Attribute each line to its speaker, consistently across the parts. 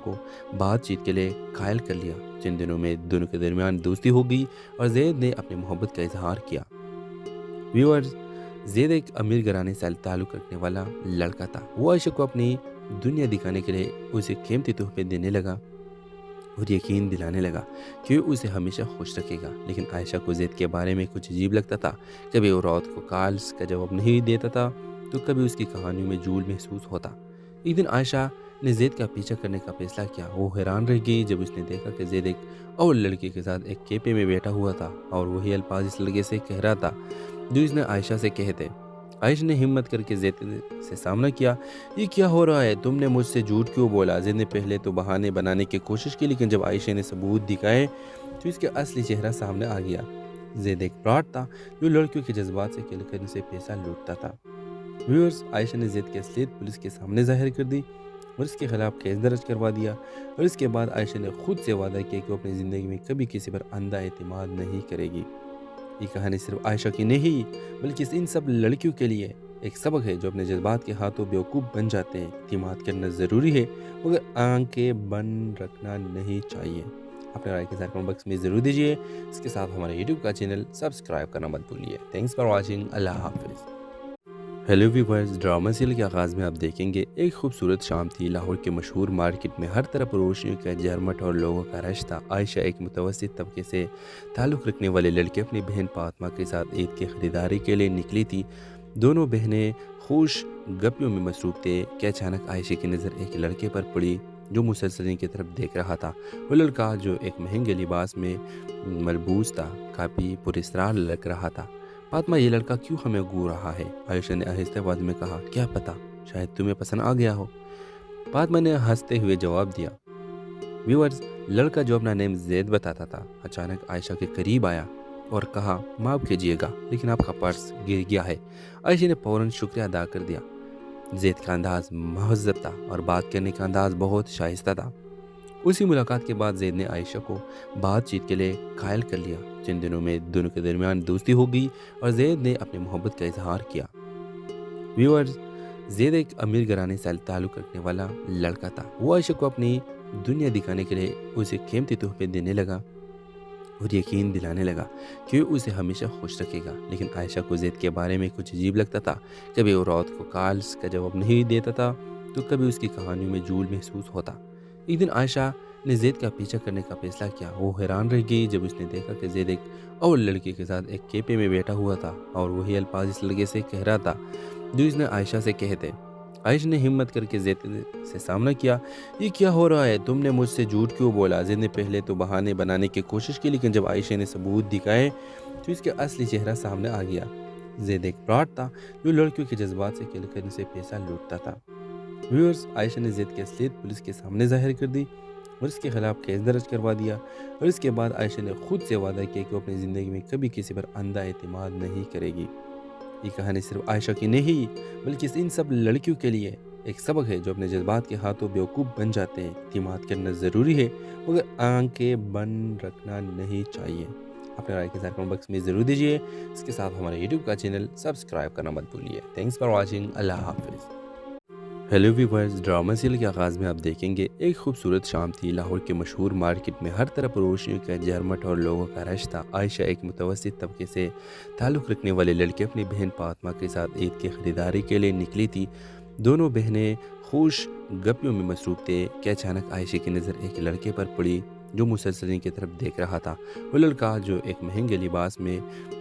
Speaker 1: کو بات چیت کے لیے قائل کر لیا۔ چند دنوں میں دونوں کے درمیان دوستی ہو گئی اور زید نے اپنی محبت کا اظہار کیا۔ ویورز، زید ایک امیر گھرانے سے تعلق رکھنے والا لڑکا تھا۔ وہ عائشہ کو اپنی دنیا دکھانے کے لیے اسے قیمتی تحفے دینے لگا اور یقین دلانے لگا کہ وہ اسے ہمیشہ خوش رکھے گا۔ لیکن عائشہ کو زید کے بارے میں کچھ عجیب لگتا تھا۔ کبھی وہ رات کو کالز کا جواب نہیں دیتا تھا تو کبھی اس کی کہانیوں میں جھول محسوس ہوتا۔ ایک دن عائشہ نے زید کا پیچھا کرنے کا فیصلہ کیا۔ وہ حیران رہ گئی جب اس نے دیکھا کہ زید ایک اور لڑکے کے ساتھ ایک کیفے میں بیٹھا ہوا تھا اور وہی الفاظ اس لڑکے سے کہہ رہا تھا جو اس نے عائشہ سے کہے تھے۔ عائشہ نے ہمت کر کے زید سے سامنا کیا۔ یہ کیا ہو رہا ہے؟ تم نے مجھ سے جھوٹ کیوں بولا؟ زید نے پہلے تو بہانے بنانے کی کوشش کی، لیکن جب عائشہ نے ثبوت دکھائے تو اس کا اصلی چہرہ سامنے آ گیا۔ زید ایک فراڈ تھا جو لڑکیوں کے جذبات سے کھیل کر ان سے پیسہ لوٹتا تھا۔ ویورز، عائشہ نے زید کی اصلیت پولیس کے سامنے ظاہر کر دی اور اس کے خلاف کیس درج کروا دیا، اور اس کے بعد عائشہ نے خود سے وعدہ کیا کہ وہ اپنی زندگی میں کبھی کسی پر اندھا اعتماد نہیں کرے گی۔ یہ کہانی صرف عائشہ کی نہیں بلکہ ان سب لڑکیوں کے لیے ایک سبق ہے جو اپنے جذبات کے ہاتھوں بیوقوف بن جاتے ہیں۔ اعتماد کرنا ضروری ہے مگر آنکھیں بند رکھنا نہیں چاہیے۔ اپنے رائے کے ساتھ کمنٹ باکس میں ضرور دیجیے۔ اس کے ساتھ ہمارے یوٹیوب کا چینل سبسکرائب کرنا مت بھولیے۔ Thanks for watching. اللہ حافظ۔ ہیلو ویورز، ڈرامہ سیریل کے آغاز میں آپ دیکھیں گے ایک خوبصورت شام تھی۔ لاہور کے مشہور مارکیٹ میں ہر طرف روشنیوں کا جھرمٹ اور لوگوں کا رش تھا۔ عائشہ ایک متوسط طبقے سے تعلق رکھنے والے لڑکے اپنی بہن فاطمہ کے ساتھ عید کی خریداری کے لیے نکلی تھی۔ دونوں بہنیں خوش گپیوں میں مصروف تھے کہ اچانک عائشہ کی نظر ایک لڑکے پر پڑی جو مسلسل ان کی طرف دیکھ رہا تھا۔ وہ لڑکا جو ایک مہنگے لباس میں ملبوس تھا کافی پراسرار لگ رہا تھا۔ فاطمہ، یہ لڑکا کیوں ہمیں گھور رہا ہے؟ عائشہ نے آہستہ آواز میں کہا۔ کیا پتا، شاید تمہیں پسند آ گیا ہو، فاطمہ نے ہنستے ہوئے جواب دیا۔ ویورز، لڑکا جو اپنا نیم زید بتاتا تھا اچانک عائشہ کے قریب آیا اور کہا، معاف کیجیے گا لیکن آپ کا پرس گر گیا ہے۔ عائشہ نے فوراً شکریہ ادا کر دیا۔ زید کا انداز مہذب تھا اور بات کرنے کا انداز بہت شائستہ تھا۔ اسی ملاقات کے بعد زید نے عائشہ کو بات چیت کے لیے قائل کر لیا۔ چند دنوں میں دونوں کے درمیان دوستی ہو گئی اور زید نے اپنی محبت کا اظہار کیا۔ ویورز، زید ایک امیر گھرانے سے تعلق رکھنے والا لڑکا تھا۔ وہ عائشہ کو اپنی دنیا دکھانے کے لیے اسے قیمتی تحفے دینے لگا اور یقین دلانے لگا کہ وہ اسے ہمیشہ خوش رکھے گا۔ لیکن عائشہ کو زید کے بارے میں کچھ عجیب لگتا تھا۔ کبھی وہ رات کو کالز کا جواب نہیں دیتا تھا تو کبھی اس کی کہانیوں میں جھول محسوس ہوتا۔ ایک دن عائشہ نے زید کا پیچھا کرنے کا فیصلہ کیا۔ وہ حیران رہ گئی جب اس نے دیکھا کہ زید ایک اور لڑکے کے ساتھ ایک کیفے میں بیٹھا ہوا تھا اور وہی الفاظ اس لڑکے سے کہہ رہا تھا جو اس نے عائشہ سے کہے تھے۔ عائشہ نے ہمت کر کے زید سے سامنا کیا۔ یہ کیا ہو رہا ہے؟ تم نے مجھ سے جھوٹ کیوں بولا؟ زید نے پہلے تو بہانے بنانے کی کوشش کی، لیکن جب عائشہ نے ثبوت دکھائے تو اس کا اصلی چہرہ سامنے آ گیا۔ زید ایک فراڈ تھا جو لڑکیوں کے جذبات سے کھیل کر ان سے پیسہ لوٹتا تھا۔ ویورز، عائشہ نے زید کی اصلیت پولیس کے سامنے ظاہر کر دی اور اس کے خلاف کیس درج کروا دیا، اور اس کے بعد عائشہ نے خود سے وعدہ کیا کہ وہ اپنی زندگی میں کبھی کسی پر اندھا اعتماد نہیں کرے گی۔ یہ کہانی صرف عائشہ کی نہیں بلکہ ان سب لڑکیوں کے لیے ایک سبق ہے جو اپنے جذبات کے ہاتھوں بیوقوف بن جاتے ہیں۔ اعتماد کرنا ضروری ہے مگر آنکھیں بند رکھنا نہیں چاہیے۔ اپنے رائے کے ساتھ کمنٹ باکس میں ضرور دیجیے۔ اس کے ساتھ ہمارے یوٹیوب کا چینل سبسکرائب کرنا مت بھولیے۔ Thanks for watching. اللہ حافظ۔ ہیلو ویورز، ڈرامہ سیریل کے آغاز میں آپ دیکھیں گے ایک خوبصورت شام تھی۔ لاہور کے مشہور مارکیٹ میں ہر طرف روشنیوں کا جھرمٹ اور لوگوں کا رش تھا۔ عائشہ ایک متوسط طبقے سے تعلق رکھنے والے لڑکے اپنی بہن فاطمہ کے ساتھ عید کی خریداری کے لیے نکلی تھی۔ دونوں بہنیں خوش گپیوں میں مصروف تھے کہ اچانک عائشہ کی نظر ایک لڑکے پر پڑی جو مسلسل ان کی طرف دیکھ رہا تھا۔ وہ لڑکا جو ایک مہنگے لباس میں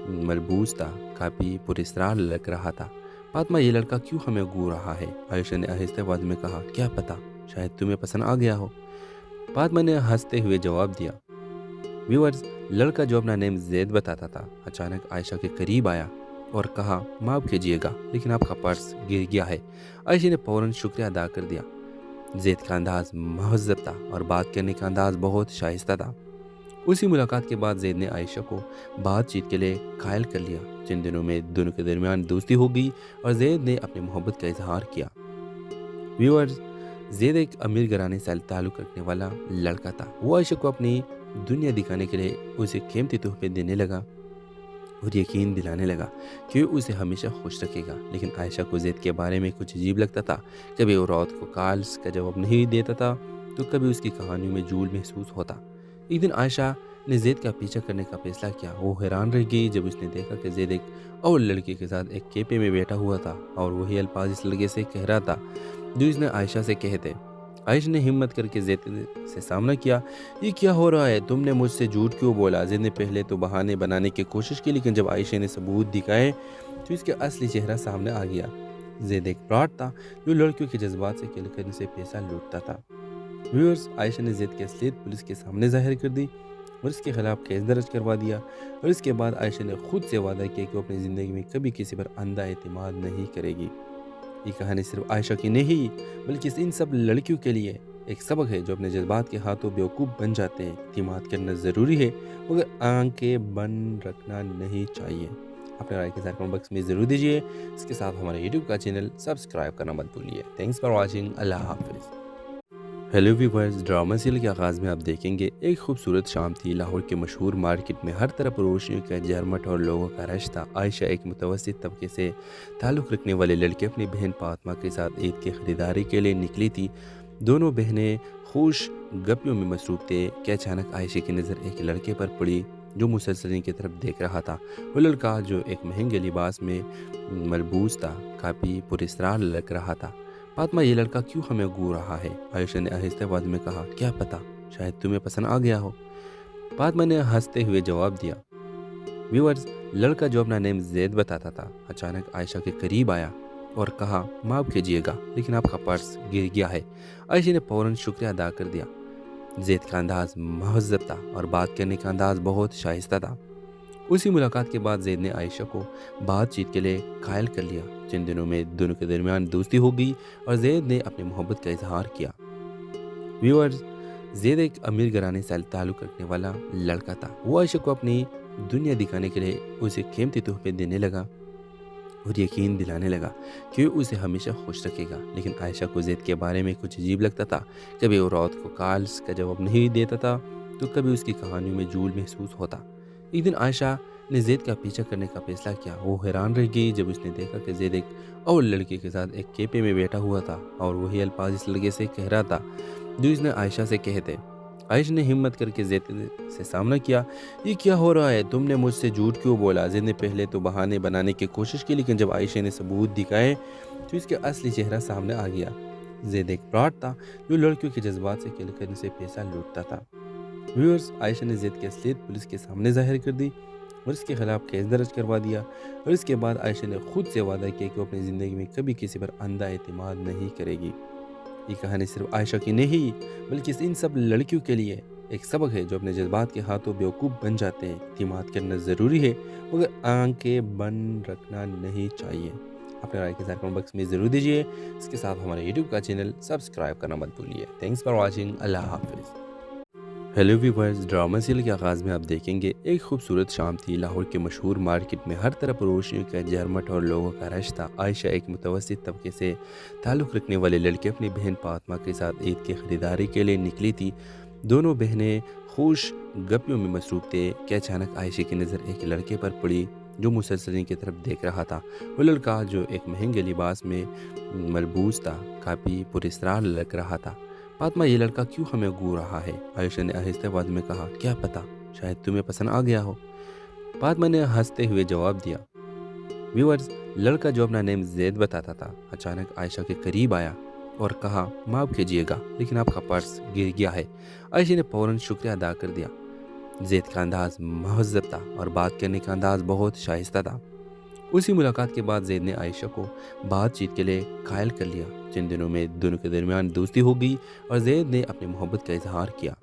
Speaker 1: ملبوس تھا کافی پراسرار لگ رہا تھا۔ فاطمہ، یہ لڑکا کیوں ہمیں گھور رہا ہے؟ عائشہ نے آہستہ آواز میں کہا۔ کیا پتا، شاید تمہیں پسند آ گیا ہو، فاطمہ نے ہنستے ہوئے جواب دیا۔ ویورز، لڑکا جو اپنا نیم زید بتاتا تھا اچانک عائشہ کے قریب آیا اور کہا، معاف کیجیے گا لیکن آپ کا پرس گر گیا ہے۔ عائشہ نے فوراً شکریہ ادا کر دیا۔ زید کا انداز مہذب تھا اور بات کرنے کا انداز بہت شائستہ تھا۔ اسی ملاقات کے بعد زید نے عائشہ کو بات چیت کے لیے قائل کر لیا۔ چند دنوں میں دونوں کے درمیان دوستی ہو گئی اور زید نے اپنی محبت کا اظہار کیا۔ ویورز، زید ایک امیر گھرانے سے تعلق رکھنے والا لڑکا تھا۔ وہ عائشہ کو اپنی دنیا دکھانے کے لیے اسے قیمتی تحفے دینے لگا اور یقین دلانے لگا کہ وہ اسے ہمیشہ خوش رکھے گا۔ لیکن عائشہ کو زید کے بارے میں کچھ عجیب لگتا تھا۔ کبھی وہ رات کو کالز کا جواب نہیں دیتا تھا تو کبھی اس کی کہانیوں میں جھول محسوس ہوتا۔ ایک دن عائشہ نے زید کا پیچھا کرنے کا فیصلہ کیا۔ وہ حیران رہ گئی جب اس نے دیکھا کہ زید ایک اور لڑکی کے ساتھ ایک کیپے میں بیٹھا ہوا تھا اور وہی الفاظ اس لڑکے سے کہہ رہا تھا جو اس نے عائشہ سے کہے تھے۔ عائشہ نے ہمت کر کے زید سے سامنا کیا۔ یہ کیا ہو رہا ہے؟ تم نے مجھ سے جھوٹ کیوں بولا؟ زید نے پہلے تو بہانے بنانے کی کوشش کی، لیکن جب عائشہ نے ثبوت دکھائے تو اس کا اصلی چہرہ سامنے آ گیا۔ زید ایک فراڈ تھا جو لڑکیوں کے جذبات سے کھیل کر ان سے پیسہ لوٹتا تھا۔ ویورز، عائشہ نے زید کی اصلیت پولیس کے سامنے ظاہر کر دی اور اس کے خلاف کیس درج کروا دیا، اور اس کے بعد عائشہ نے خود سے وعدہ کیا کہ وہ اپنی زندگی میں کبھی کسی پر اندھا اعتماد نہیں کرے گی۔ یہ کہانی صرف عائشہ کی نہیں بلکہ ان سب لڑکیوں کے لیے ایک سبق ہے جو اپنے جذبات کے ہاتھوں بیوقوف بن جاتے ہیں۔ اعتماد کرنا ضروری ہے مگر آنکھیں بند رکھنا نہیں چاہیے۔ اپنے رائے کے ساتھ کمنٹ باکس میں ضرور دیجیے۔ اس کے ساتھ ہمارے یوٹیوب کا چینل سبسکرائب کرنا مت بھولیے۔ Thanks for watching. اللہ حافظ۔ ہیلو ویورز، ڈرامہ سیریل کے آغاز میں آپ دیکھیں گے ایک خوبصورت شام تھی۔ لاہور کے مشہور مارکیٹ میں ہر طرف روشنیوں کا جھرمٹ اور لوگوں کا رش تھا۔ عائشہ ایک متوسط طبقے سے تعلق رکھنے والے لڑکے اپنی بہن فاطمہ کے ساتھ عید کی خریداری کے لیے نکلی تھی۔ دونوں بہنیں خوش گپیوں میں مصروف تھے کہ اچانک عائشہ کی نظر ایک لڑکے پر پڑی جو مسلسل ان کی طرف دیکھ رہا تھا۔ وہ لڑکا جو ایک مہنگے لباس میں ملبوس تھا کافی پراسرار لگ رہا تھا۔ فاطمہ، یہ لڑکا کیوں ہمیں گھور رہا ہے؟ عائشہ نے آہستہ آواز میں کہا۔ کیا پتہ، شاید تمہیں پسند آ گیا ہو، فاطمہ نے ہنستے ہوئے جواب دیا۔ ویورز، لڑکا جو اپنا نام زید بتاتا تھا اچانک عائشہ کے قریب آیا اور کہا، معاف کیجیے گا لیکن آپ کا پرس گر گیا ہے۔ عائشہ نے فوراً شکریہ ادا کر دیا۔ زید کا انداز مہذب تھا اور بات کرنے کا انداز بہت شائستہ تھا۔ اسی ملاقات کے بعد زید نے عائشہ کو بات چیت کے لیے قائل کر لیا۔ چند دنوں میں دونوں کے درمیان دوستی ہو گئی اور زید نے اپنی محبت کا اظہار کیا۔ ویورز، زید ایک امیر گھرانے سے تعلق رکھنے والا لڑکا تھا۔ وہ عائشہ کو اپنی دنیا دکھانے کے لیے اسے قیمتی تحفے دینے لگا اور یقین دلانے لگا کہ وہ اسے ہمیشہ خوش رکھے گا، لیکن عائشہ کو زید کے بارے میں کچھ عجیب لگتا تھا۔ کبھی وہ رات کو کالز کا جواب نہیں دیتا تھا تو کبھی اس کی کہانیوں میں جھول محسوس ہوتا۔ ایک دن عائشہ نے زید کا پیچھا کرنے کا فیصلہ کیا۔ وہ حیران رہ گئی جب اس نے دیکھا کہ زید ایک اور لڑکی کے ساتھ ایک کیپے میں بیٹھا ہوا تھا اور وہی الفاظ اس لڑکے سے کہہ رہا تھا جو اس نے عائشہ سے کہے تھے۔ عائشہ نے ہمت کر کے زید سے سامنا کیا۔ یہ کیا ہو رہا ہے؟ تم نے مجھ سے جھوٹ کیوں بولا؟ زید نے پہلے تو بہانے بنانے کی کوشش کی، لیکن جب عائشہ نے ثبوت دکھائے تو اس کا اصلی چہرہ سامنے آ گیا۔ زید ایک فراڈ تھا جو لڑکیوں کے جذبات سے کھیل کر ان سے پیسہ لوٹتا تھا۔ ویورز، عائشہ نے زید کی اصلیت پولیس کے سامنے ظاہر کر دی اور اس کے خلاف کیس درج کروا دیا، اور اس کے بعد عائشہ نے خود سے وعدہ کیا کہ وہ اپنی زندگی میں کبھی کسی پر اندھا اعتماد نہیں کرے گی۔ یہ کہانی صرف عائشہ کی نہیں بلکہ ان سب لڑکیوں کے لیے ایک سبق ہے جو اپنے جذبات کے ہاتھوں بیوقوف بن جاتے ہیں۔ اعتماد کرنا ضروری ہے مگر آنکھیں بند رکھنا نہیں چاہیے۔ اپنے رائے کے ساتھ کمنٹ باکس میں ضرور دیجیے۔ اس کے ساتھ ہمارے یوٹیوب کا چینل سبسکرائب کرنا مت بھولیے۔ Thanks for watching. اللہ حافظ۔ ہیلو ویورز، ڈرامہ سیریل کے آغاز میں آپ دیکھیں گے ایک خوبصورت شام تھی۔ لاہور کے مشہور مارکیٹ میں ہر طرف روشنیوں کا جھرمٹ اور لوگوں کا رش تھا۔ عائشہ ایک متوسط طبقے سے تعلق رکھنے والے لڑکے اپنی بہن فاطمہ کے ساتھ عید کی خریداری کے لیے نکلی تھی۔ دونوں بہنیں خوش گپیوں میں مصروف تھے کہ اچانک عائشہ کی نظر ایک لڑکے پر پڑی جو مسلسل ان کی طرف دیکھ رہا تھا۔ وہ لڑکا جو ایک مہنگے لباس میں ملبوس تھا کافی پراسرار لگ رہا تھا۔ فاطمہ، یہ لڑکا کیوں ہمیں گھور رہا ہے؟ عائشہ نے آہستہ آواز میں کہا۔ کیا پتہ، شاید تمہیں پسند آ گیا ہو، فاطمہ نے ہنستے ہوئے جواب دیا۔ ویورز، لڑکا جو اپنا نام زید بتاتا تھا اچانک عائشہ کے قریب آیا اور کہا، معاف کیجیے گا لیکن آپ کا پرس گر گیا ہے۔ عائشہ نے فوراً شکریہ ادا کر دیا۔ زید کا انداز مہذب تھا اور بات کرنے کا انداز بہت شائستہ تھا۔ اسی ملاقات کے بعد زید نے عائشہ کو بات چیت کے لیے قائل کر لیا۔ چند دنوں میں دونوں کے درمیان دوستی ہو گئی اور زید نے اپنی محبت کا اظہار کیا۔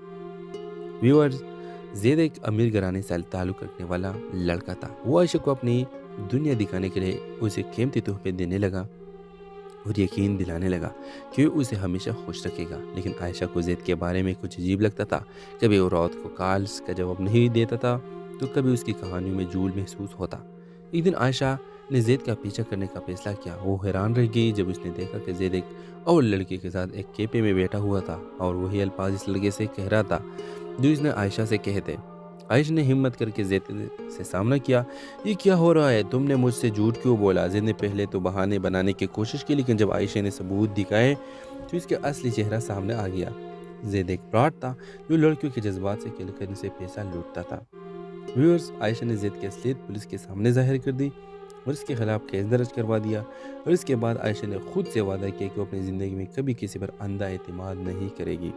Speaker 1: ویورز، زید ایک امیر گھرانے سے تعلق رکھنے والا لڑکا تھا۔ وہ عائشہ کو اپنی دنیا دکھانے کے لیے اسے قیمتی تحفے دینے لگا اور یقین دلانے لگا کہ وہ اسے ہمیشہ خوش رکھے گا، لیکن عائشہ کو زید کے بارے میں کچھ عجیب لگتا تھا۔ کبھی وہ رات کو کالز کا جواب نہیں دیتا تھا تو کبھی اس کی کہانیوں میں جھول محسوس ہوتا۔ ایک دن عائشہ نے زید کا پیچھا کرنے کا فیصلہ کیا۔ وہ حیران رہ گئی جب اس نے دیکھا کہ زید ایک اور لڑکی کے ساتھ ایک کیپے میں بیٹھا ہوا تھا اور وہی الفاظ اس لڑکے سے کہہ رہا تھا جو اس نے عائشہ سے کہے تھے۔ عائشہ نے ہمت کر کے زید سے سامنا کیا۔ یہ کیا ہو رہا ہے؟ تم نے مجھ سے جھوٹ کیوں بولا؟ زید نے پہلے تو بہانے بنانے کی کوشش کی، لیکن جب عائشہ نے ثبوت دکھائے تو اس کا اصلی چہرہ سامنے آ گیا۔ زید ایک فراڈ تھا جو لڑکیوں کے جذبات سے کھیل کر ان سے پیسہ لوٹتا تھا۔ ویورز، عائشہ نے زید کی اصلیت پولیس کے سامنے ظاہر کر دی اور اس کے خلاف کیس درج کروا دیا، اور اس کے بعد عائشہ نے خود سے وعدہ کیا کہ وہ اپنی زندگی میں کبھی کسی پر اندھا اعتماد نہیں کرے گی۔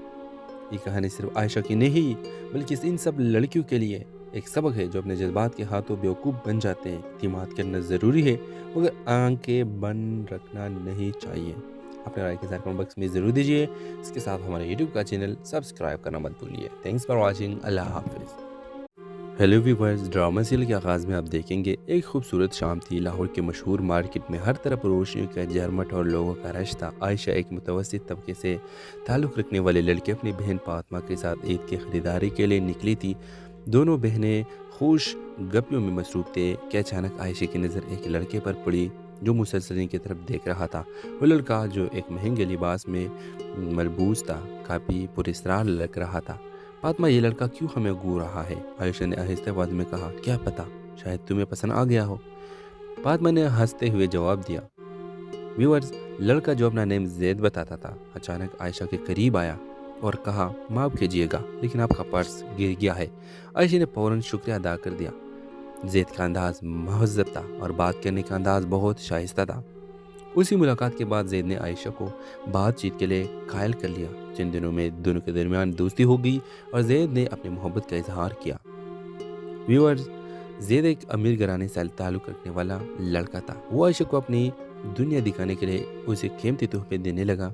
Speaker 1: یہ کہانی صرف عائشہ کی نہیں بلکہ ان سب لڑکیوں کے لیے ایک سبق ہے جو اپنے جذبات کے ہاتھوں بیوقوف بن جاتے ہیں۔ اعتماد کرنا ضروری ہے مگر آنکھیں بند رکھنا نہیں چاہیے۔ اپنے رائے کے ساتھ کمنٹ باکس میں ضرور دیجیے۔ اس کے ساتھ ہمارے یوٹیوب کا چینل سبسکرائب کرنا مت بھولیے۔ Thanks for watching. اللہ حافظ۔ ہیلو ویورز، ڈرامہ سیریل کے آغاز میں آپ دیکھیں گے ایک خوبصورت شام تھی۔ لاہور کے مشہور مارکیٹ میں ہر طرف روشنیوں کا جھرمٹ اور لوگوں کا رش تھا۔ عائشہ ایک متوسط طبقے سے تعلق رکھنے والے لڑکے اپنی بہن فاطمہ کے ساتھ عید کی خریداری کے لیے نکلی تھی۔ دونوں بہنیں خوش گپیوں میں مصروف تھے کہ اچانک عائشہ کی نظر ایک لڑکے پر پڑی جو مسلسل ان کی طرف دیکھ رہا تھا۔ وہ لڑکا جو ایک مہنگے لباس میں ملبوس تھا کافی پراسرار لگ رہا تھا۔ فاطمہ، یہ لڑکا کیوں ہمیں گھور رہا ہے؟ عائشہ نے آہستہ آواز میں کہا۔ کیا پتہ، شاید تمہیں پسند آ گیا ہو، فاطمہ نے ہنستے ہوئے جواب دیا۔ ویورز، لڑکا جو اپنا نیم زید بتاتا تھا اچانک عائشہ کے قریب آیا اور کہا، معاف کیجیے گا لیکن آپ کا پرس گر گیا ہے۔ عائشہ نے فوراً شکریہ ادا کر دیا۔ زید کا انداز مہذب تھا اور بات کرنے کا انداز بہت شائستہ تھا۔ اسی ملاقات کے بعد زید نے عائشہ کو بات چیت کے لیے قائل کر لیا۔ چند دنوں میں دونوں کے درمیان دوستی ہو گئی اور زید نے اپنی محبت کا اظہار کیا۔ ویورز، زید ایک امیر گھرانے سے تعلق رکھنے والا لڑکا تھا۔ وہ عائشہ کو اپنی دنیا دکھانے کے لیے اسے قیمتی تحفے دینے لگا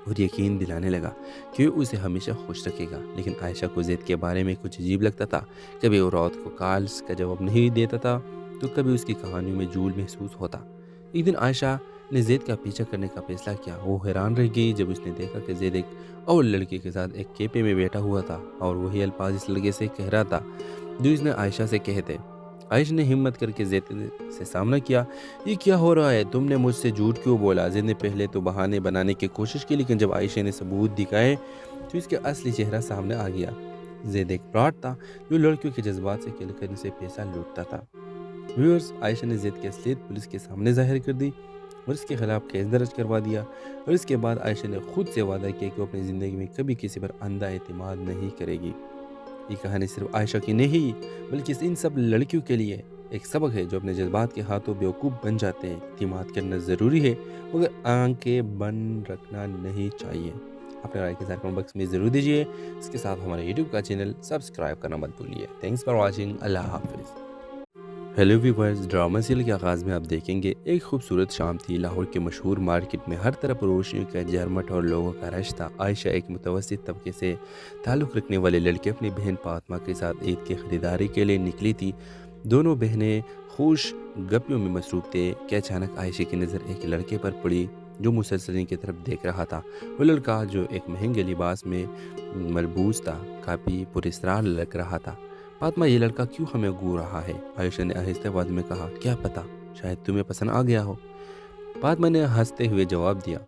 Speaker 1: اور یقین دلانے لگا کہ وہ اسے ہمیشہ خوش رکھے گا۔ لیکن عائشہ کو زید کے بارے میں کچھ عجیب لگتا تھا۔ کبھی وہ رات کو کالز کا جواب نہیں دیتا تھا تو کبھی اس کی کہانیوں میں جھول محسوس ہوتا۔ ایک دن عائشہ نے زید کا پیچھا کرنے کا فیصلہ کیا۔ وہ حیران رہ گئی جب اس نے دیکھا کہ زید ایک اور لڑکی کے ساتھ ایک کیفے میں بیٹھا ہوا تھا اور وہی الفاظ اس لڑکے سے کہہ رہا تھا جو اس نے عائشہ سے کہے تھے۔ عائشہ نے ہمت کر کے زید سے سامنا کیا۔ یہ کیا ہو رہا ہے؟ تم نے مجھ سے جھوٹ کیوں بولا؟ زید نے پہلے تو بہانے بنانے کی کوشش کی لیکن جب عائشہ نے ثبوت دکھائے تو اس کا اصلی چہرہ سامنے آ گیا۔ زید ایک فراڈ تھا جو لڑکیوں کے جذبات سے کھیل کر ان سے پیسہ لوٹتا تھا۔ ویورز، عائشہ نے زید کی اصلیت پولیس کے سامنے ظاہر کر دی اور اس کے خلاف کیس درج کروا دیا، اور اس کے بعد عائشہ نے خود سے وعدہ کیا کہ وہ اپنی زندگی میں کبھی کسی پر اندھا اعتماد نہیں کرے گی۔ یہ کہانی صرف عائشہ کی نہیں بلکہ ان سب لڑکیوں کے لیے ایک سبق ہے جو اپنے جذبات کے ہاتھوں بیوقوف بن جاتے ہیں۔ اعتماد کرنا ضروری ہے مگر آنکھیں بند رکھنا نہیں چاہیے۔ اپنے رائے کے ساتھ کمنٹ باکس میں ضرور دیجیے۔ اس کے ساتھ ہمارے یوٹیوب کا چینل سبسکرائب کرنا مت بھولیے۔ Thanks for watching. اللہ حافظ۔ ہیلو ویورز، ڈرامہ سیریل کے آغاز میں آپ دیکھیں گے ایک خوبصورت شام تھی۔ لاہور کے مشہور مارکیٹ میں ہر طرف روشنیوں کا جھرمٹ اور لوگوں کا رش تھا۔ عائشہ ایک متوسط طبقے سے تعلق رکھنے والے لڑکے اپنی بہن فاطمہ کے ساتھ عید کی خریداری کے لیے نکلی تھی۔ دونوں بہنیں خوش گپیوں میں مصروف تھے کہ اچانک عائشہ کی نظر ایک لڑکے پر پڑی جو مسلسل ان کی طرف دیکھ رہا تھا۔ وہ لڑکا جو ایک مہنگے لباس میں ملبوس تھا کافی پراسرار لگ رہا تھا۔ فاطمہ، یہ لڑکا کیوں ہمیں گھور رہا ہے؟ عائشہ نے آہستہ آواز میں کہا۔ کیا پتہ، شاید تمہیں پسند آ گیا ہو، فاطمہ نے ہنستے ہوئے جواب دیا۔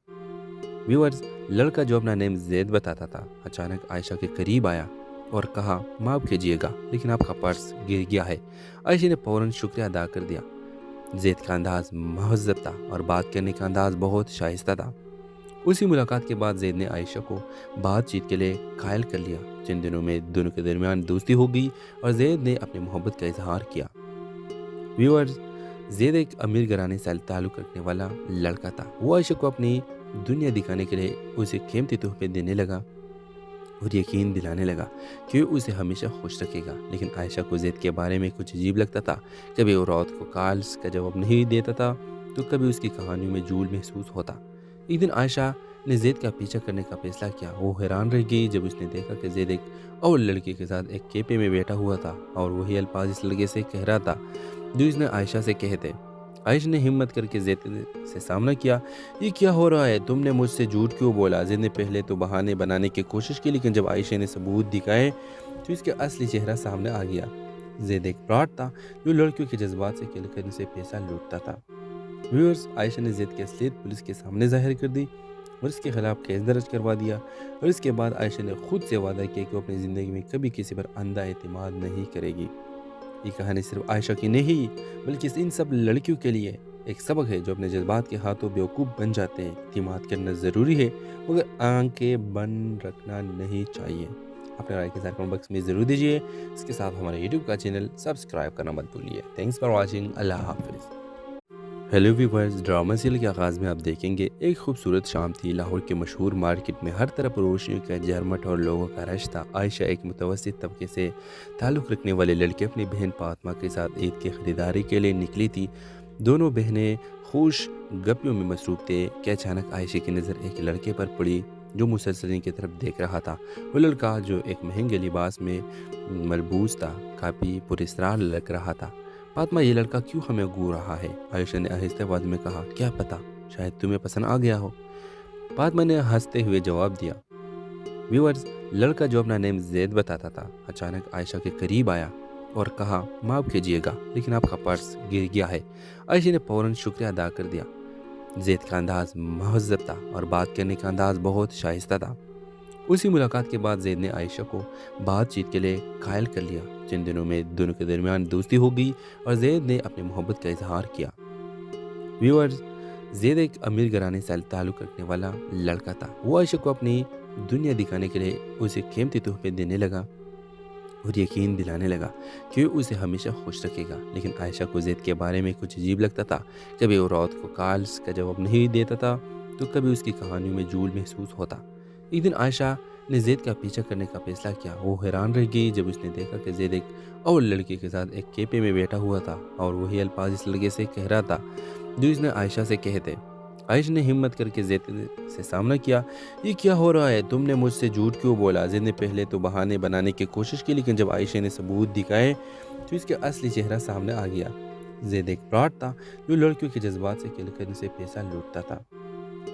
Speaker 1: ویورز، لڑکا جو اپنا نیم زید بتاتا تھا اچانک عائشہ کے قریب آیا اور کہا، معاف کیجیے گا لیکن آپ کا پرس گر گیا ہے۔ عائشہ نے فوراً شکریہ ادا کر دیا۔ زید کا انداز مہذب تھا اور بات کرنے کا انداز بہت شائستہ تھا۔ اسی ملاقات کے بعد زید نے عائشہ کو بات چیت کے لیے قائل کر لیا۔ چند دنوں میں دونوں کے درمیان دوستی ہو گئی اور زید نے اپنی محبت کا اظہار کیا۔ ویورز، زید ایک امیر گھرانے سے تعلق رکھنے والا لڑکا تھا۔ وہ عائشہ کو اپنی دنیا دکھانے کے لیے اسے قیمتی تحفے دینے لگا اور یقین دلانے لگا کہ وہ اسے ہمیشہ خوش رکھے گا۔ لیکن عائشہ کو زید کے بارے میں کچھ عجیب لگتا تھا۔ کبھی وہ رات کو کالز کا جواب نہیں دیتا تھا تو کبھی اس کی کہانیوں میں جھول محسوس ہوتا۔ ایک دن عائشہ نے زید کا پیچھا کرنے کا فیصلہ کیا۔ وہ حیران رہ گئی جب اس نے دیکھا کہ زید ایک اور لڑکی کے ساتھ ایک کیفے میں بیٹھا ہوا تھا اور وہی الفاظ اس لڑکے سے کہہ رہا تھا جو اس نے عائشہ سے کہے تھے۔ عائشہ نے ہمت کر کے زید سے سامنا کیا۔ یہ کیا ہو رہا ہے؟ تم نے مجھ سے جھوٹ کیوں بولا؟ زید نے پہلے تو بہانے بنانے کی کوشش کی لیکن جب عائشہ نے ثبوت دکھائے تو اس کا اصلی چہرہ سامنے آ گیا۔ زید ایک فراڈ تھا جو لڑکیوں کے جذبات سے کھیل کر ان سے پیسہ لوٹتا تھا۔ ویورز، عائشہ نے زید کی اصلیت پولیس کے سامنے ظاہر کر دی اور اس کے خلاف کیس درج کروا دیا، اور اس کے بعد عائشہ نے خود سے وعدہ کیا کہ وہ اپنی زندگی میں کبھی کسی پر اندھا اعتماد نہیں کرے گی۔ یہ کہانی صرف عائشہ کی نہیں بلکہ ان سب لڑکیوں کے لیے ایک سبق ہے جو اپنے جذبات کے ہاتھوں بیوقوف بن جاتے ہیں۔ اعتماد کرنا ضروری ہے مگر آنکھیں بند رکھنا نہیں چاہیے۔ اپنے رائے کے ساتھ کمنٹ باکس میں ضرور دیجیے۔ اس کے ساتھ ہمارے یوٹیوب کا چینل سبسکرائب کرنا مت بھولیے۔ Thanks for watching. اللہ حافظ۔ ہیلو ویورز، ڈرامہ سیریل کے آغاز میں آپ دیکھیں گے ایک خوبصورت شام تھی۔ لاہور کے مشہور مارکیٹ میں ہر طرف روشنیوں کا جھرمٹ اور لوگوں کا رش تھا۔ عائشہ ایک متوسط طبقے سے تعلق رکھنے والے لڑکے اپنی بہن فاطمہ کے ساتھ عید کی خریداری کے لیے نکلی تھی۔ دونوں بہنیں خوش گپیوں میں مصروف تھے کہ اچانک عائشہ کی نظر ایک لڑکے پر پڑی جو مسلسل ان کی طرف دیکھ رہا تھا۔ وہ لڑکا جو ایک مہنگے لباس میں ملبوس تھا کافی پراسرار لگ رہا تھا۔ فاطمہ، یہ لڑکا کیوں ہمیں گھور رہا ہے؟ عائشہ نے آہستہ آواز میں کہا۔ کیا پتا، شاید تمہیں پسند آ گیا ہو۔ فاطمہ نے ہنستے ہوئے جواب دیا۔ ویورز، لڑکا جو اپنا نیم زید بتاتا تھا اچانک عائشہ کے قریب آیا اور کہا، معاف کیجیے گا لیکن آپ کا پرس گر گیا ہے۔ عائشہ نے فوراً شکریہ ادا کر دیا۔ زید کا انداز مہذب تھا اور بات کرنے کا انداز بہت شائستہ تھا۔ اسی ملاقات کے بعد زید نے عائشہ کو بات چیت کے لیے قائل کر لیا۔ چند دنوں میں دونوں کے درمیان دوستی ہو گئی اور زید نے اپنی محبت کا اظہار کیا۔ ویورز، زید ایک امیر گھرانے سے تعلق رکھنے والا لڑکا تھا۔ وہ عائشہ کو اپنی دنیا دکھانے کے لیے اسے قیمتی تحفے دینے لگا اور یقین دلانے لگا کہ وہ اسے ہمیشہ خوش رکھے گا۔ لیکن عائشہ کو زید کے بارے میں کچھ عجیب لگتا تھا۔ کبھی وہ رات کو کالز کا جواب نہیں دیتا تھا تو کبھی اس کی کہانیوں میں جھول محسوس ہوتا۔ ایک دن عائشہ نے زید کا پیچھا کرنے کا فیصلہ کیا۔ وہ حیران رہ گئی جب اس نے دیکھا کہ زید ایک اور لڑکی کے ساتھ ایک کیفے میں بیٹھا ہوا تھا اور وہی الفاظ اس لڑکے سے کہہ رہا تھا جو اس نے عائشہ سے کہے تھے۔ عائشہ نے ہمت کر کے زید سے سامنا کیا۔ یہ کیا ہو رہا ہے؟ تم نے مجھ سے جھوٹ کیوں بولا؟ زید نے پہلے تو بہانے بنانے کی کوشش کی لیکن جب عائشہ نے ثبوت دکھائے تو اس کے اصلی چہرہ سامنے آ گیا۔ زید ایک فراڈ تھا جو لڑکیوں کے جذبات سے کھیل کر ان سے پیسہ لوٹتا تھا۔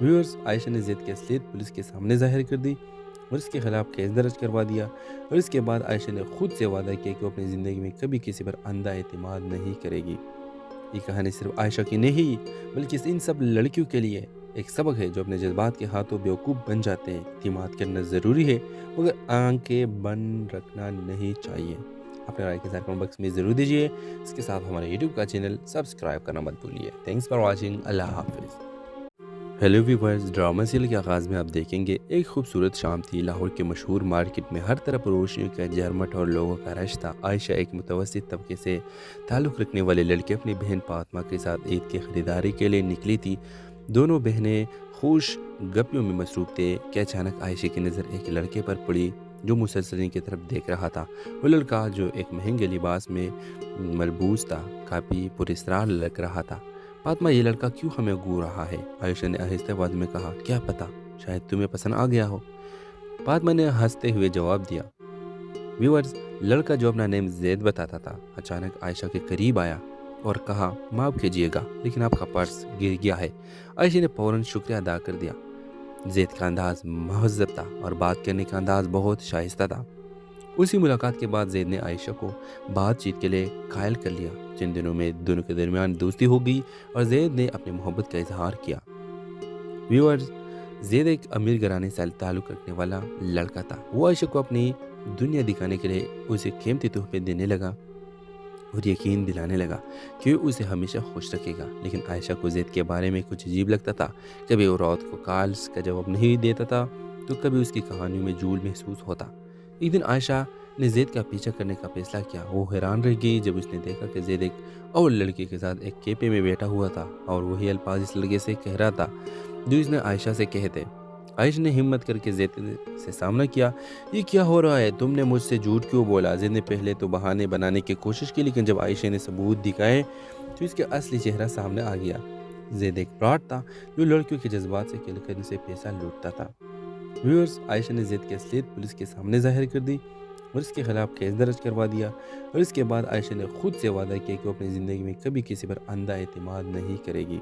Speaker 1: ویورز، عائشہ نے زید کی اصلیت پولیس کے سامنے ظاہر کر دی اور اس کے خلاف کیس درج کروا دیا، اور اس کے بعد عائشہ نے خود سے وعدہ کیا کہ وہ اپنی زندگی میں کبھی کسی پر اندھا اعتماد نہیں کرے گی۔ یہ کہانی صرف عائشہ کی نہیں بلکہ ان سب لڑکیوں کے لیے ایک سبق ہے جو اپنے جذبات کے ہاتھوں بیوقوف بن جاتے ہیں۔ اعتماد کرنا ضروری ہے مگر آنکھیں بند رکھنا نہیں چاہیے۔ اپنے رائے کے ساتھ کمنٹ باکس میں ضرور دیجیے۔ اس کے ساتھ ہمارے یوٹیوب کا چینل سبسکرائب کرنا مت بھولیے۔ Thanks for watching. اللہ حافظ۔ ہیلو ویورز، ڈرامہ سیریل کے آغاز میں آپ دیکھیں گے ایک خوبصورت شام تھی۔ لاہور کے مشہور مارکیٹ میں ہر طرف روشنیوں کا جھرمٹ اور لوگوں کا رش تھا۔ عائشہ ایک متوسط طبقے سے تعلق رکھنے والے لڑکے اپنی بہن فاطمہ کے ساتھ عید کی خریداری کے لیے نکلی تھی۔ دونوں بہنیں خوش گپیوں میں مصروف تھے کہ اچانک عائشہ کی نظر ایک لڑکے پر پڑی جو مسلسل ان کی طرف دیکھ رہا تھا۔ وہ لڑکا جو ایک مہنگے لباس میں ملبوس تھا کافی پراسرار لگ رہا تھا۔ فاطمہ، یہ لڑکا کیوں ہمیں گھور رہا ہے؟ عائشہ نے آہستہ آواز میں کہا۔ کیا پتا، شاید تمہیں پسند آ گیا ہو۔ فاطمہ نے ہنستے ہوئے جواب دیا۔ ویورز، لڑکا جو اپنا نیم زید بتاتا تھا اچانک عائشہ کے قریب آیا اور کہا، معاف کیجیے گا لیکن آپ کا پرس گر گیا ہے۔ عائشہ نے فوراً شکریہ ادا کر دیا۔ زید کا انداز مہذب تھا اور بات کرنے کا انداز بہت شائستہ تھا۔ اسی ملاقات کے بعد زید نے عائشہ کو بات چیت کے لیے قائل کر لیا۔ چند دنوں میں دونوں کے درمیان دوستی ہو گئی اور زید نے اپنی محبت کا اظہار کیا۔ ویورز، زید ایک امیر گھرانے سے تعلق رکھنے والا لڑکا تھا۔ وہ عائشہ کو اپنی دنیا دکھانے کے لیے اسے قیمتی تحفے دینے لگا اور یقین دلانے لگا کہ وہ اسے ہمیشہ خوش رکھے گا۔ لیکن عائشہ کو زید کے بارے میں کچھ عجیب لگتا تھا۔ کبھی وہ رات کو کالز کا جواب نہیں دیتا تھا تو کبھی اس کی کہانیوں میں جھول محسوس ہوتا۔ ایک دن عائشہ نے زید کا پیچھا کرنے کا فیصلہ کیا۔ وہ حیران رہ گئی جب اس نے دیکھا کہ زید ایک اور لڑکی کے ساتھ ایک کیفے میں بیٹھا ہوا تھا اور وہی الفاظ اس لڑکے سے کہہ رہا تھا جو اس نے عائشہ سے کہے تھے۔ عائشہ نے ہمت کر کے زید سے سامنا کیا۔ یہ کیا ہو رہا ہے؟ تم نے مجھ سے جھوٹ کیوں بولا؟ زید نے پہلے تو بہانے بنانے کی کوشش کی لیکن جب عائشہ نے ثبوت دکھائے تو اس کے اصلی چہرہ سامنے آ گیا۔ زید ایک فراڈ تھا جو لڑکیوں کے جذبات سے کھیل کر ان سے پیسہ لوٹتا تھا۔ ویورز، عائشہ نے زید کی اصلیت پولیس کے سامنے ظاہر کر دی اور اس کے خلاف کیس درج کروا دیا، اور اس کے بعد عائشہ نے خود سے وعدہ کیا کہ وہ اپنی زندگی میں کبھی کسی پر اندھا اعتماد نہیں کرے گی۔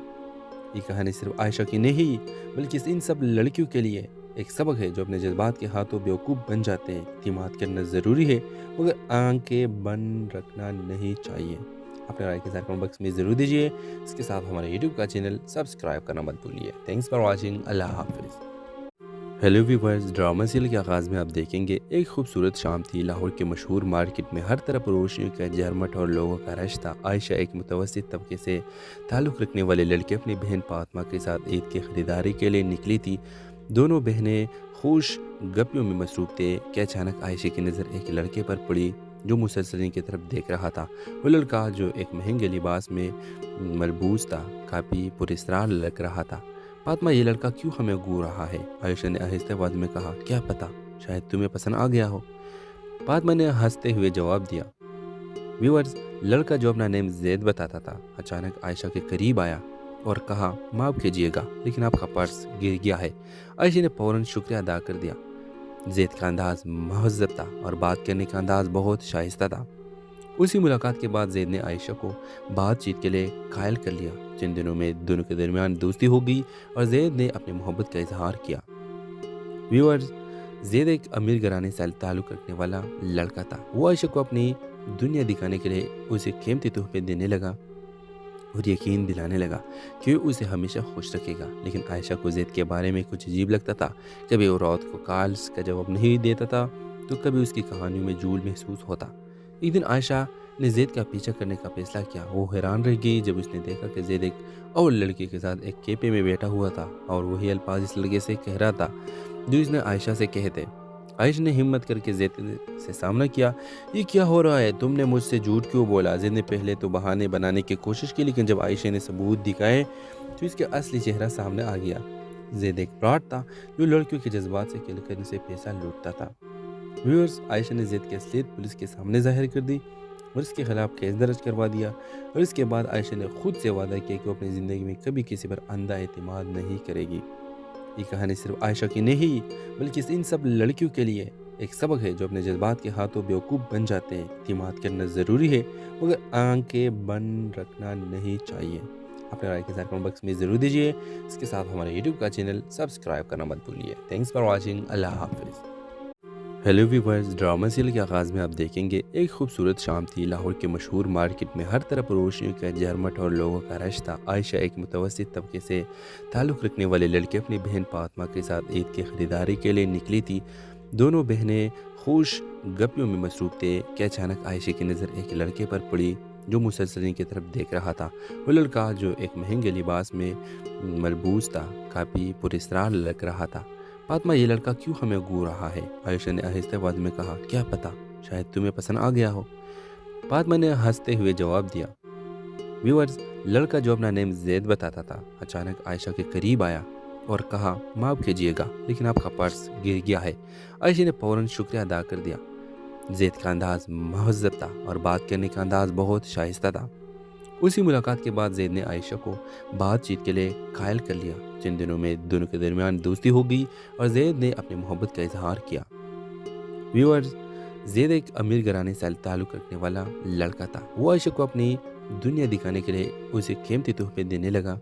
Speaker 1: یہ کہانی صرف عائشہ کی نہیں بلکہ ان سب لڑکیوں کے لیے ایک سبق ہے جو اپنے جذبات کے ہاتھوں بیوقوف بن جاتے ہیں۔ اعتماد کرنا ضروری ہے مگر آنکھیں بند رکھنا نہیں چاہیے۔ اپنے رائے کے ساتھ کمنٹ باکس میں ضرور دیجیے۔ اس کے ساتھ ہمارے یوٹیوب کا چینل سبسکرائب کرنا مت بھولیے۔ Thanks for watching. اللہ حافظ۔ ہیلو ویورز، ڈرامہ سیریل کے آغاز میں آپ دیکھیں گے ایک خوبصورت شام تھی۔ لاہور کے مشہور مارکیٹ میں ہر طرف روشنیوں کا جھرمٹ اور لوگوں کا رش تھا۔ عائشہ ایک متوسط طبقے سے تعلق رکھنے والے لڑکے اپنی بہن فاطمہ کے ساتھ عید کی خریداری کے لیے نکلی تھی۔ دونوں بہنیں خوش گپیوں میں مصروف تھے کہ اچانک عائشہ کی نظر ایک لڑکے پر پڑی جو مسلسل ان کی طرف دیکھ رہا تھا۔ وہ لڑکا جو ایک مہنگے لباس میں ملبوس تھا کافی پراسرار لگ رہا تھا۔ فاطمہ، یہ لڑکا کیوں ہمیں گھور رہا ہے؟ عائشہ نے آہستہ آواز میں کہا۔ کیا پتہ، شاید تمہیں پسند آ گیا ہو، فاطمہ نے ہنستے ہوئے جواب دیا۔ ویورز، لڑکا جو اپنا نیم زید بتاتا تھا اچانک عائشہ کے قریب آیا اور کہا، معاف کیجیے گا لیکن آپ کا پرس گر گیا ہے۔ عائشہ نے فوراً شکریہ ادا کر دیا۔ زید کا انداز مہذب تھا اور بات کرنے کا انداز بہت شائستہ تھا۔ اسی ملاقات کے بعد زید نے عائشہ کو بات چیت کے لیے قائل کر لیا۔ چند دنوں میں دونوں کے درمیان دوستی ہو گئی اور زید نے اپنی محبت کا اظہار کیا۔ ویورز، زید ایک امیر گھرانے سے تعلق رکھنے والا لڑکا تھا۔ وہ عائشہ کو اپنی دنیا دکھانے کے لیے اسے قیمتی تحفے دینے لگا اور یقین دلانے لگا کہ وہ اسے ہمیشہ خوش رکھے گا۔ لیکن عائشہ کو زید کے بارے میں کچھ عجیب لگتا تھا۔ کبھی وہ رات کو کالز کا جواب نہیں دیتا تھا تو کبھی اس کی کہانیوں میں جھول محسوس ہوتا۔ ایک دن عائشہ نے زید کا پیچھا کرنے کا فیصلہ کیا۔ وہ حیران رہ گئی جب اس نے دیکھا کہ زید ایک اور لڑکی کے ساتھ ایک کیفے میں بیٹھا ہوا تھا اور وہی الفاظ اس لڑکے سے کہہ رہا تھا جو اس نے عائشہ سے کہے تھے۔ عائشہ نے ہمت کر کے زید سے سامنا کیا۔ یہ کیا ہو رہا ہے؟ تم نے مجھ سے جھوٹ کیوں بولا؟ زید نے پہلے تو بہانے بنانے کی کوشش کی لیکن جب عائشہ نے ثبوت دکھائے تو اس کا اصلی چہرہ سامنے آ گیا۔ زید ایک فراڈ تھا جو لڑکیوں کے جذبات سے کھیل کر ان سے پیسہ لوٹتا تھا۔ ویورز، عائشہ نے زید کی اصلیت پولیس کے سامنے ظاہر کر دی اور اس کے خلاف کیس درج کروا دیا، اور اس کے بعد عائشہ نے خود سے وعدہ کیا کہ وہ اپنی زندگی میں کبھی کسی پر اندھا اعتماد نہیں کرے گی۔ یہ کہانی صرف عائشہ کی نہیں بلکہ ان سب لڑکیوں کے لیے ایک سبق ہے جو اپنے جذبات کے ہاتھوں بیوقوف بن جاتے ہیں۔ اعتماد کرنا ضروری ہے مگر آنکھیں بند رکھنا نہیں چاہیے۔ اپنے رائے کے ساتھ کمنٹ باکس میں ضرور دیجیے۔ اس کے ساتھ ہمارے یوٹیوب کا چینل سبسکرائب کرنا مت بھولیے۔ Thanks for watching. اللہ حافظ۔ ہیلو ویورز، ڈرامہ سیریل کے آغاز میں آپ دیکھیں گے ایک خوبصورت شام تھی۔ لاہور کے مشہور مارکیٹ میں ہر طرف روشنیوں کا جھرمٹ اور لوگوں کا رش تھا۔ عائشہ ایک متوسط طبقے سے تعلق رکھنے والے لڑکے اپنی بہن فاطمہ کے ساتھ عید کی خریداری کے لیے نکلی تھی۔ دونوں بہنیں خوش گپیوں میں مصروف تھے کہ اچانک عائشہ کی نظر ایک لڑکے پر پڑی جو مسلسل ان کی طرف دیکھ رہا تھا۔ وہ لڑکا جو ایک مہنگے لباس میں ملبوس تھا کافی پراسرار لگ رہا تھا۔ فاطمہ، یہ لڑکا کیوں ہمیں گھور رہا ہے؟ عائشہ نے آہستہ آواز میں کہا۔ کیا پتہ، شاید تمہیں پسند آ گیا ہو، فاطمہ نے ہنستے ہوئے جواب دیا۔ ویورز، لڑکا جو اپنا نیم زید بتاتا تھا اچانک عائشہ کے قریب آیا اور کہا، معاف کیجیے گا لیکن آپ کا پرس گر گیا ہے۔ عائشہ نے فوراً شکریہ ادا کر دیا۔ زید کا انداز مہذب تھا اور بات کرنے کا انداز بہت شائستہ تھا۔ اسی ملاقات کے بعد زید نے عائشہ کو بات چیت کے لیے قائل کر لیا۔ چند دنوں میں دونوں کے درمیان دوستی ہو گئی اور زید نے اپنی محبت کا اظہار کیا۔ ویورز، زید ایک امیر گھرانے سے تعلق رکھنے والا لڑکا تھا۔ وہ عائشہ کو اپنی دنیا دکھانے کے لیے اسے قیمتی تحفے دینے لگا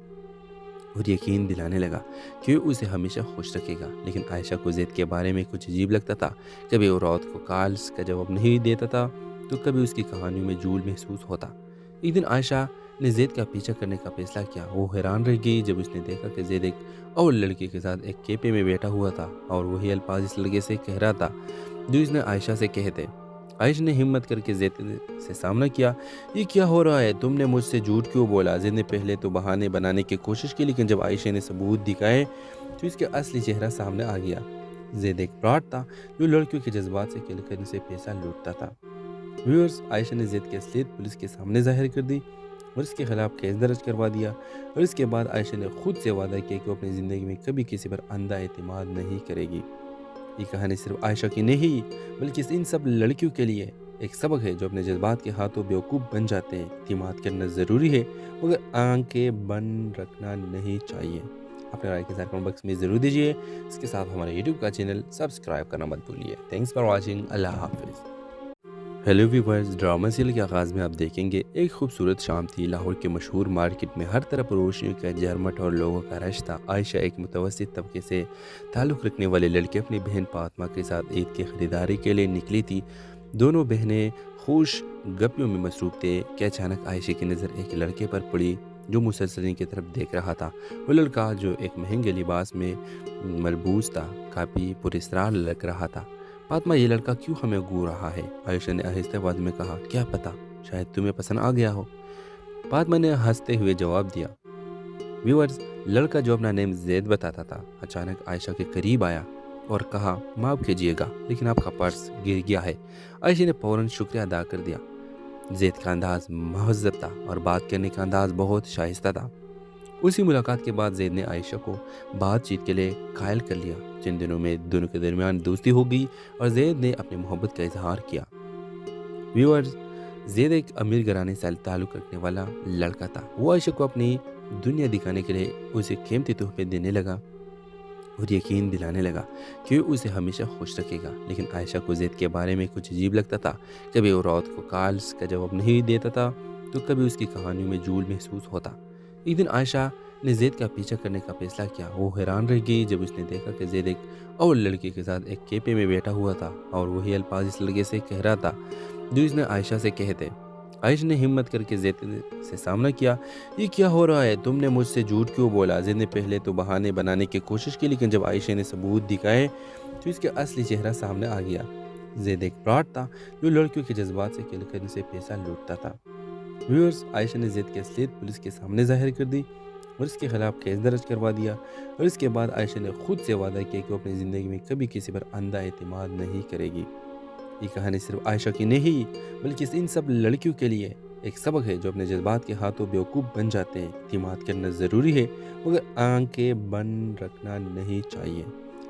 Speaker 1: اور یقین دلانے لگا کہ وہ اسے ہمیشہ خوش رکھے گا۔ لیکن عائشہ کو زید کے بارے میں کچھ عجیب لگتا تھا۔ کبھی وہ رات کو کالز کا جواب نہیں دیتا تھا تو کبھی اس کی کہانیوں میں جھول محسوس ہوتا۔ ایک دن عائشہ نے زید کا پیچھا کرنے کا فیصلہ کیا۔ وہ حیران رہ گئی جب اس نے دیکھا کہ زید ایک اور لڑکی کے ساتھ ایک کیفے میں بیٹھا ہوا تھا اور وہی الفاظ اس لڑکے سے کہہ رہا تھا جو اس نے عائشہ سے کہے تھے۔ عائشہ نے ہمت کر کے زید سے سامنا کیا۔ یہ کیا ہو رہا ہے؟ تم نے مجھ سے جھوٹ کیوں بولا؟ زید نے پہلے تو بہانے بنانے کی کوشش کی لیکن جب عائشہ نے ثبوت دکھائے تو اس کا اصلی چہرہ سامنے آ گیا۔ زید ایک فراڈ تھا جو لڑکیوں کے جذبات سے کھیل کر ان سے پیسہ لوٹتا تھا۔ ویورز، عائشہ نے زید کی اصلیت پولیس کے سامنے ظاہر کر دی اور اس کے خلاف کیس درج کروا دیا، اور اس کے بعد عائشہ نے خود سے وعدہ کیا کہ وہ اپنی زندگی میں کبھی کسی پر اندھا اعتماد نہیں کرے گی۔ یہ کہانی صرف عائشہ کی نہیں بلکہ ان سب لڑکیوں کے لیے ایک سبق ہے جو اپنے جذبات کے ہاتھوں بیوقوف بن جاتے ہیں۔ اعتماد کرنا ضروری ہے مگر آنکھیں بند رکھنا نہیں چاہیے۔ اپنے رائے کے ساتھ کمنٹ باکس میں ضرور دیجیے۔ اس کے ساتھ ہمارے یوٹیوب کا چینل سبسکرائب کرنا مت بھولیے۔ Thanks for watching. اللہ حافظ۔ ہیلو ویورز، ڈرامہ سیریل کے آغاز میں آپ دیکھیں گے ایک خوبصورت شام تھی۔ لاہور کے مشہور مارکیٹ میں ہر طرف روشنیوں کا جھرمٹ اور لوگوں کا رش تھا۔ عائشہ ایک متوسط طبقے سے تعلق رکھنے والے لڑکے اپنی بہن فاطمہ کے ساتھ عید کی خریداری کے لیے نکلی تھی۔ دونوں بہنیں خوش گپیوں میں مصروف تھے کہ اچانک عائشہ کی نظر ایک لڑکے پر پڑی جو مسلسل کی طرف دیکھ رہا تھا۔ وہ لڑکا جو ایک مہنگے لباس میں ملبوس تھا کافی پراسرار لگ رہا تھا۔ فاطمہ، یہ لڑکا کیوں ہمیں گھور رہا ہے؟ عائشہ نے آہستہ آواز میں کہا۔ کیا پتہ، شاید تمہیں پسند آ گیا ہو۔ فاطمہ نے ہنستے ہوئے جواب دیا۔ ویورز، لڑکا جو اپنا نیم زید بتاتا تھا اچانک عائشہ کے قریب آیا اور کہا، معاف کیجیے گا لیکن آپ کا پرس گر گیا ہے۔ عائشہ نے فوراً شکریہ ادا کر دیا۔ زید کا انداز مہذب تھا اور بات کرنے کا انداز بہت شائستہ تھا۔ اسی ملاقات کے بعد زید نے عائشہ کو بات چیت کے لیے قائل کر لیا۔ چند دنوں میں دونوں کے درمیان دوستی ہو گئی اور زید نے اپنی محبت کا اظہار کیا۔ ویورز، زید ایک امیر گھرانے سے تعلق رکھنے والا لڑکا تھا۔ وہ عائشہ کو اپنی دنیا دکھانے کے لیے اسے قیمتی تحفے دینے لگا اور یقین دلانے لگا کہ وہ اسے ہمیشہ خوش رکھے گا۔ لیکن عائشہ کو زید کے بارے میں کچھ عجیب لگتا تھا۔ کبھی وہ رات کو کالز کا جواب نہیں دیتا تھا تو کبھی اس کی کہانیوں میں جھول محسوس ہوتا۔ ایک دن عائشہ نے زید کا پیچھا کرنے کا فیصلہ کیا۔ وہ حیران رہ گئی جب اس نے دیکھا کہ زید ایک اور لڑکی کے ساتھ ایک کیفے میں بیٹھا ہوا تھا اور وہی الفاظ اس لڑکے سے کہہ رہا تھا جو اس نے عائشہ سے کہے تھے۔ عائشہ نے ہمت کر کے زید سے سامنا کیا۔ یہ کیا ہو رہا ہے؟ تم نے مجھ سے جھوٹ کیوں بولا؟ زید نے پہلے تو بہانے بنانے کی کوشش کی، لیکن جب عائشہ نے ثبوت دکھائے تو اس کا اصلی چہرہ سامنے آ گیا۔ زید ایک فراڈ تھا جو لڑکیوں کے جذبات سے کھیل کر سے پیسہ لوٹتا تھا۔ ویورز، عائشہ نے زید کی اصلیت پولیس کے سامنے ظاہر کر دی اور اس کے خلاف کیس درج کروا دیا، اور اس کے بعد عائشہ نے خود سے وعدہ کیا کہ وہ اپنی زندگی میں کبھی کسی پر اندھا اعتماد نہیں کرے گی۔ یہ کہانی صرف عائشہ کی نہیں بلکہ ان سب لڑکیوں کے لیے ایک سبق ہے جو اپنے جذبات کے ہاتھوں بیوقوف بن جاتے ہیں۔ اعتماد کرنا ضروری ہے مگر آنکھیں بند رکھنا نہیں چاہیے۔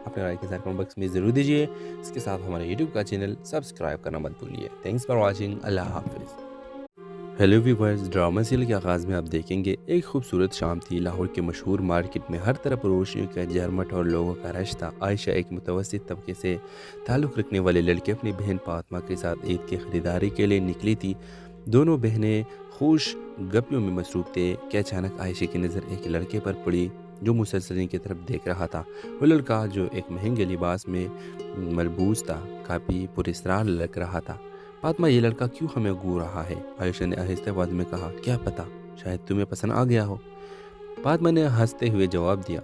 Speaker 1: اپنے رائے کے ساتھ کمنٹ باکس میں ضرور دیجیے۔ اس کے ساتھ ہمارے یوٹیوب کا چینل سبسکرائب کرنا مت بھولیے۔ Thanks for watching. اللہ حافظ۔ ہیلو ویورز، ڈرامہ سیریل کے آغاز میں آپ دیکھیں گے ایک خوبصورت شام تھی۔ لاہور کے مشہور مارکیٹ میں ہر طرف روشنیوں کا جھرمٹ اور لوگوں کا رش تھا۔ عائشہ ایک متوسط طبقے سے تعلق رکھنے والے لڑکے اپنی بہن فاطمہ کے ساتھ عید کی خریداری کے لیے نکلی تھی۔ دونوں بہنیں خوش گپیوں میں مصروف تھے کہ اچانک عائشہ کی نظر ایک لڑکے پر پڑی جو مسلسل کی طرف دیکھ رہا تھا۔ وہ لڑکا جو ایک مہنگے لباس میں ملبوس تھا کافی پراسرار لگ رہا تھا۔ فاطمہ، یہ لڑکا کیوں ہمیں گھور رہا ہے؟ عائشہ نے آہستہ آواز میں کہا۔ کیا پتہ، شاید تمہیں پسند آ گیا ہو۔ فاطمہ نے ہنستے ہوئے جواب دیا۔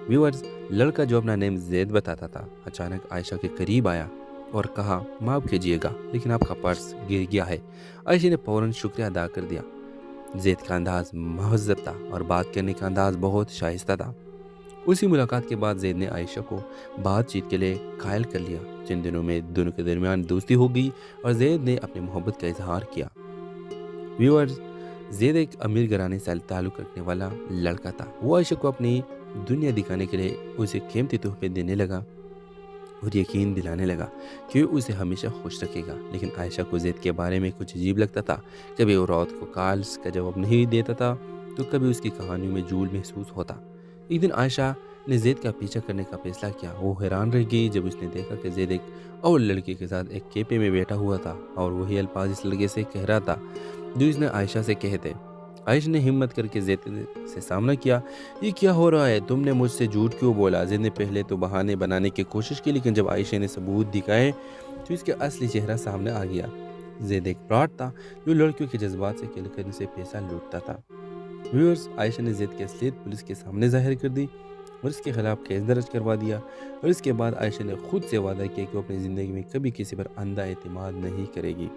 Speaker 1: ویورز، لڑکا جو اپنا نیم زید بتاتا تھا اچانک عائشہ کے قریب آیا اور کہا، معاف کیجیے گا لیکن آپ کا پرس گر گیا ہے۔ عائشہ نے فوراً شکریہ ادا کر دیا۔ زید کا انداز مہذب تھا اور بات کرنے کا انداز بہت شائستہ تھا۔ اسی ملاقات کے بعد زید نے عائشہ کو بات چیت کے لیے قائل کر لیا۔ چند دنوں میں دونوں کے درمیان دوستی ہو گئی اور زید نے اپنی محبت کا اظہار کیا۔ ویورز، زید ایک امیر گھرانے سے تعلق رکھنے والا لڑکا تھا۔ وہ عائشہ کو اپنی دنیا دکھانے کے لیے اسے قیمتی تحفے دینے لگا اور یقین دلانے لگا کہ وہ اسے ہمیشہ خوش رکھے گا۔ لیکن عائشہ کو زید کے بارے میں کچھ عجیب لگتا تھا۔ کبھی وہ رات کو کالز کا جواب نہیں دیتا تھا تو کبھی اس کی کہانیوں میں جھول محسوس ہوتا۔ ایک دن عائشہ نے زید کا پیچھا کرنے کا فیصلہ کیا۔ وہ حیران رہ گئی جب اس نے دیکھا کہ زید ایک اور لڑکی کے ساتھ ایک کیفے میں بیٹھا ہوا تھا اور وہی الفاظ اس لڑکے سے کہہ رہا تھا جو اس نے عائشہ سے کہے تھے۔ عائشہ نے ہمت کر کے زید سے سامنا کیا۔ یہ کیا ہو رہا ہے؟ تم نے مجھ سے جھوٹ کیوں بولا؟ زید نے پہلے تو بہانے بنانے کی کوشش کی، لیکن جب عائشہ نے ثبوت دکھائے تو اس کا اصلی چہرہ سامنے آ گیا۔ زید ایک فراڈ تھا جو لڑکیوں کے جذبات سے کھیل کر سے پیسہ لوٹتا تھا۔ ویورز، عائشہ نے زید کی اصلیت پولیس کے سامنے ظاہر کر دی اور اس کے خلاف کیس درج کروا دیا، اور اس کے بعد عائشہ نے خود سے وعدہ کیا کہ وہ اپنی زندگی میں کبھی کسی پر اندھا اعتماد نہیں کرے گی۔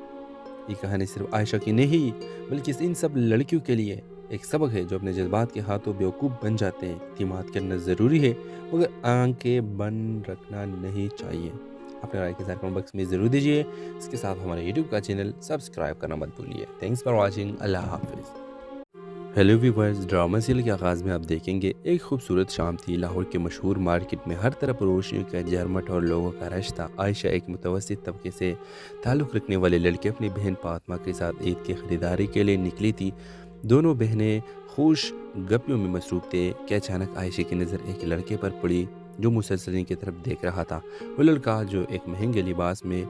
Speaker 1: یہ کہانی صرف عائشہ کی نہیں بلکہ ان سب لڑکیوں کے لیے ایک سبق ہے جو اپنے جذبات کے ہاتھوں بیوقوف بن جاتے ہیں۔ اعتماد کرنا ضروری ہے مگر آنکھیں بند رکھنا نہیں چاہیے۔ اپنے رائے کے ساتھ کمنٹ باکس میں ضرور دیجیے۔ اس کے ساتھ ہمارے یوٹیوب کا چینل سبسکرائب کرنا مت بھولیے۔ Thanks for watching. اللہ حافظ۔ ہیلو ویورز، ڈرامہ سیریل کے آغاز میں آپ دیکھیں گے ایک خوبصورت شام تھی۔ لاہور کے مشہور مارکیٹ میں ہر طرف روشنیوں کا جھرمٹ اور لوگوں کا رش تھا۔ عائشہ ایک متوسط طبقے سے تعلق رکھنے والے لڑکے اپنی بہن فاطمہ کے ساتھ عید کی خریداری کے لیے نکلی تھی۔ دونوں بہنیں خوش گپیوں میں مصروف تھے کہ اچانک عائشہ کی نظر ایک لڑکے پر پڑی جو مسلسل کی طرف دیکھ رہا تھا۔ وہ لڑکا جو ایک مہنگے لباس میں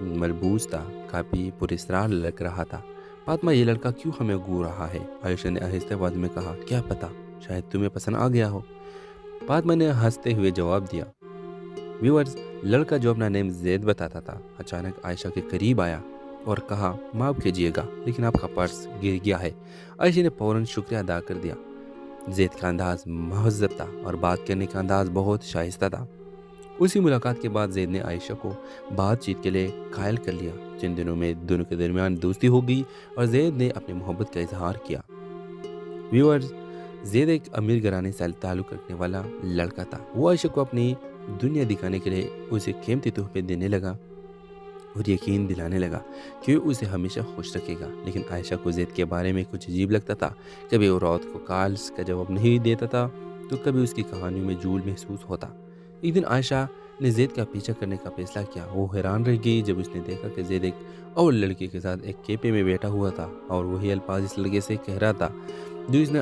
Speaker 1: ملبوس تھا کافی پراسرار لگ رہا تھا۔ فاطمہ، یہ لڑکا کیوں ہمیں گھور رہا ہے؟ عائشہ نے آہستہ آواز میں کہا۔ کیا پتہ، شاید تمہیں پسند آ گیا ہو۔ فاطمہ نے ہنستے ہوئے جواب دیا۔ ویورز، لڑکا جو اپنا نیم زید بتاتا تھا اچانک عائشہ کے قریب آیا اور کہا معاف کیجیے گا لیکن آپ کا پرس گر گیا ہے۔ عائشہ نے فوراً شکریہ ادا کر دیا۔ زید کا انداز مہذب تھا اور بات کرنے کا انداز بہت شائستہ تھا۔ اسی ملاقات کے بعد زید نے عائشہ کو بات چیت کے لیے قائل کر لیا۔ چند دنوں میں دونوں کے درمیان دوستی ہو گئی اور زید نے اپنی محبت کا اظہار کیا۔ ویورز، زید ایک امیر گھرانے سے تعلق رکھنے والا لڑکا تھا۔ وہ عائشہ کو اپنی دنیا دکھانے کے لیے اسے قیمتی تحفے دینے لگا اور یقین دلانے لگا کہ وہ اسے ہمیشہ خوش رکھے گا۔ لیکن عائشہ کو زید کے بارے میں کچھ عجیب لگتا تھا۔ کبھی وہ رات کو کالز کا جواب نہیں دیتا تھا تو کبھی اس کی کہانیوں میں جھول محسوس ہوتا۔ ایک دن عائشہ نے زید کا پیچھا کرنے کا فیصلہ کیا۔ وہ حیران رہ گئی جب اس نے دیکھا کہ زید ایک اور لڑکی کے ساتھ ایک کیفے میں بیٹھا ہوا تھا اور وہی الفاظ اس لڑکے سے کہہ رہا تھا جو اس نے